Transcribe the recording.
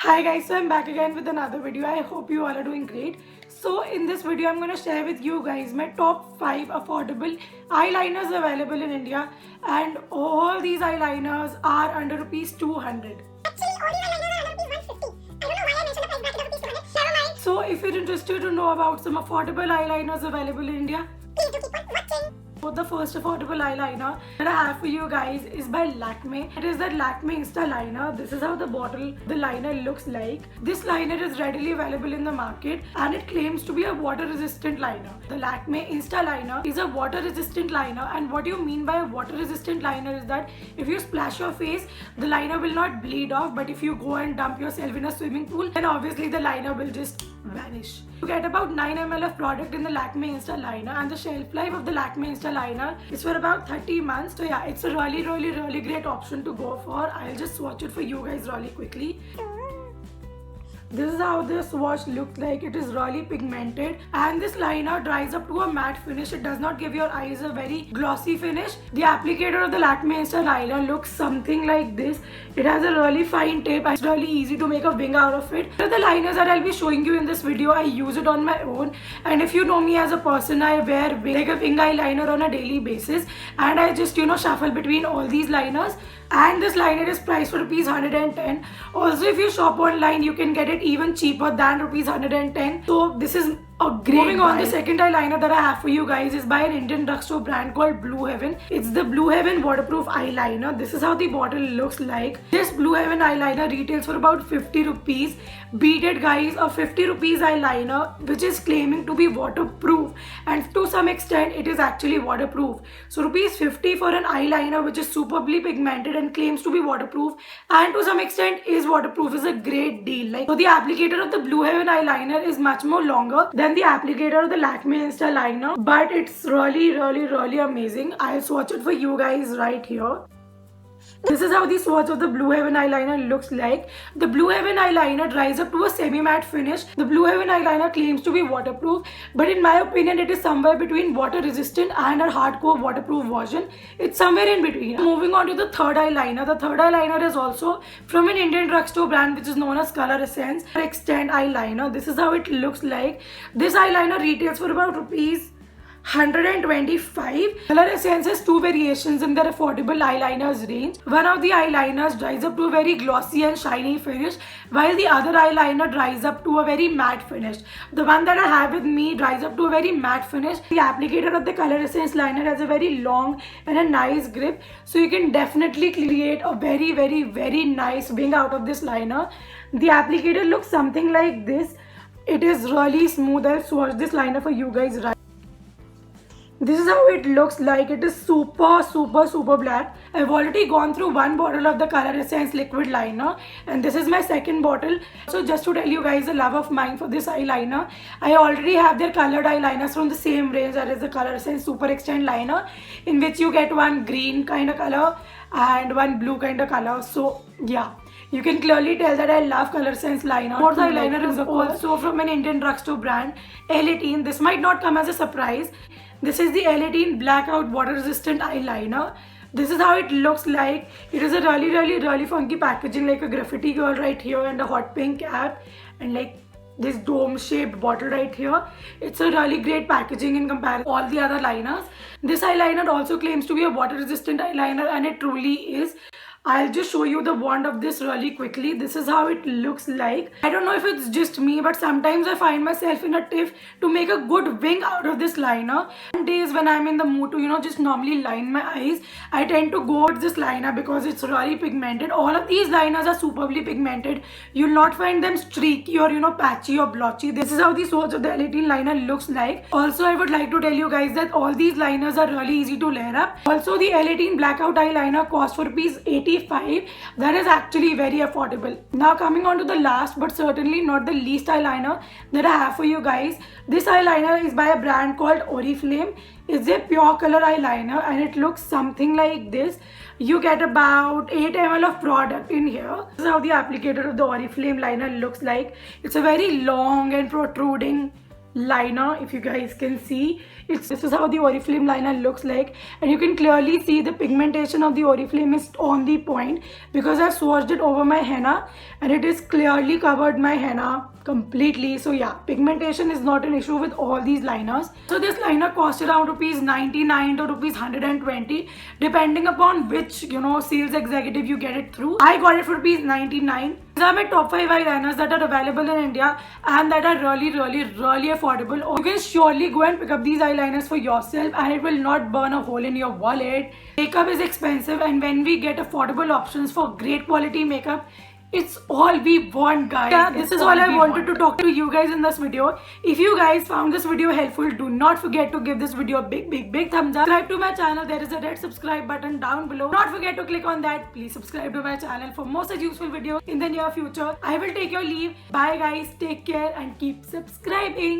Hi guys, so I'm back again with another video. I hope you all are doing great. So in this video I'm going to share with you guys my top 5 affordable eyeliners available in India, and all these eyeliners are under rupees 200. Actually, all these eyeliners are under rupees 150. I don't know why I mentioned the price bracket of rupees 200. Never mind. So if you're interested to know about some affordable eyeliners available in India, Please do keep on watching. so the first affordable eyeliner that I have for you guys is by Lakme. It is the Lakme Insta Liner. This is how the liner looks like. This liner is readily available in the market and it claims to be a water resistant liner. The Lakme Insta Liner is a water resistant liner, and what you mean by a water resistant liner is that if you splash your face, the liner will not bleed off, but if you go and dump yourself in a swimming pool, then obviously the liner will just vanish. You get about 9 ml of product in the Lakme Insta Liner, and the shelf life of the Lakme Insta Liner is for about 30 months. So yeah, it's a really great option to go for. I'll just swatch it for you guys really quickly. This is how the swatch looks like. It is really pigmented and this liner dries up to a matte finish. It does not give your eyes a very glossy finish. The applicator of the Lakme Insta Liner looks something like this. It has a really fine tip and it's really easy to make a wing out of it. The liners that I'll be showing you in this video, I use it on my own, and if you know me as a person, I wear like a wing eyeliner on a daily basis, and I just shuffle between all these liners. And this liner is priced for rupees 110. Also, if you shop online, you can get it even cheaper than rupees 110. So this is a great Moving on, the second eyeliner that I have for you guys is by an Indian drugstore brand called Blue Heaven. It's the Blue Heaven waterproof eyeliner. This is how the bottle looks like. This Blue Heaven eyeliner retails for about 50 rupees. Beat it guys, a 50 rupees eyeliner which is claiming to be waterproof, and to some extent it is actually waterproof. So rupees 50 for an eyeliner which is superbly pigmented and claims to be waterproof and to some extent is waterproof is a great deal. So the applicator of the Blue Heaven eyeliner is much more longer than the applicator of the Lakme Insta Liner, but it's really amazing. I'll swatch it for you guys right here. This is how the swatch of the Blue Heaven eyeliner looks like. The Blue Heaven eyeliner dries up to a semi-matte finish. The Blue Heaven eyeliner claims to be waterproof, but in my opinion it is somewhere between water resistant and a hardcore waterproof version. It's somewhere in between. Moving on to the third eyeliner. The third eyeliner is also from an Indian drugstore brand which is known as Color Essence Extend Eyeliner. This is how it looks like. This eyeliner retails for about rupees 125. Color Essence has two variations in their affordable eyeliners range. One of the eyeliners dries up to a very glossy and shiny finish, while the other eyeliner dries up to a very matte finish. The one that I have with me dries up to a very matte finish. The applicator of the Color Essence liner has a very long and a nice grip, so you can definitely create a very nice wing out of this liner. The applicator looks something like this. It is really smooth. I'll swatch this liner for you guys right. This is how it looks like. It is super black. I've already gone through one bottle of the Color Essence liquid liner, and this is my second bottle. So just to tell you guys the love of mine for this eyeliner, I already have their colored eyeliners from the same range, that is the Color Essence Super Extend Liner, in which you get one green kind of color and one blue kind of color. So yeah, you can clearly tell that I love Color Sense liner. Fourth eyeliner is also from an Indian drugstore brand, L18. This might not come as a surprise. This is the L18 Blackout Water Resistant Eyeliner. This is how it looks like. It is a really funky packaging, like a graffiti girl right here and a hot pink cap and like this dome shaped bottle right here. It's a really great packaging in comparison to all the other liners. This eyeliner also claims to be a water resistant eyeliner, and it truly is. I'll just show you the wand of this really quickly. This is how it looks like. I don't know if it's just me, but sometimes I find myself in a tiff to make a good wing out of this liner. Some days when I'm in the mood to just normally line my eyes, I tend to go with this liner because it's really pigmented. All of these liners are superbly pigmented. You'll not find them streaky or patchy or blotchy. This is how the swatch of the L18 liner looks like. Also, I would like to tell you guys that all these liners are really easy to layer up. Also, the L18 Blackout eyeliner costs for rupees 85. That is actually very affordable. Now coming on to the last but certainly not the least eyeliner that I have for you guys. This eyeliner is by a brand called Oriflame. It's a pure color eyeliner and it looks something like this. You get about 8 ml of product in here. This is how the applicator of the Oriflame liner looks like. It's a very long and protruding liner. If you guys can see, this is how the Oriflame liner looks like, and you can clearly see the pigmentation of the Oriflame is on the point because I've swatched it over my henna and it is clearly covered my henna completely. So yeah, pigmentation is not an issue with all these liners. So this liner cost around rupees 99 to rupees 120 depending upon which sales executive you get it through. I got it for rupees 99. These are my top 5 eyeliners that are available in India and that are really affordable. You can surely go and pick up these eyeliners for yourself and it will not burn a hole in your wallet. Makeup is expensive, and when we get affordable options for great quality makeup, it's all we want, guys. Yeah, this is all I wanted to talk to you guys in this video. If you guys found this video helpful, do not forget to give this video a big thumbs up. Subscribe to my channel. There is a red subscribe button down below. Do not forget to click on that. Please subscribe to my channel for more such useful videos in the near future. I will take your leave. Bye guys. Take care and keep subscribing.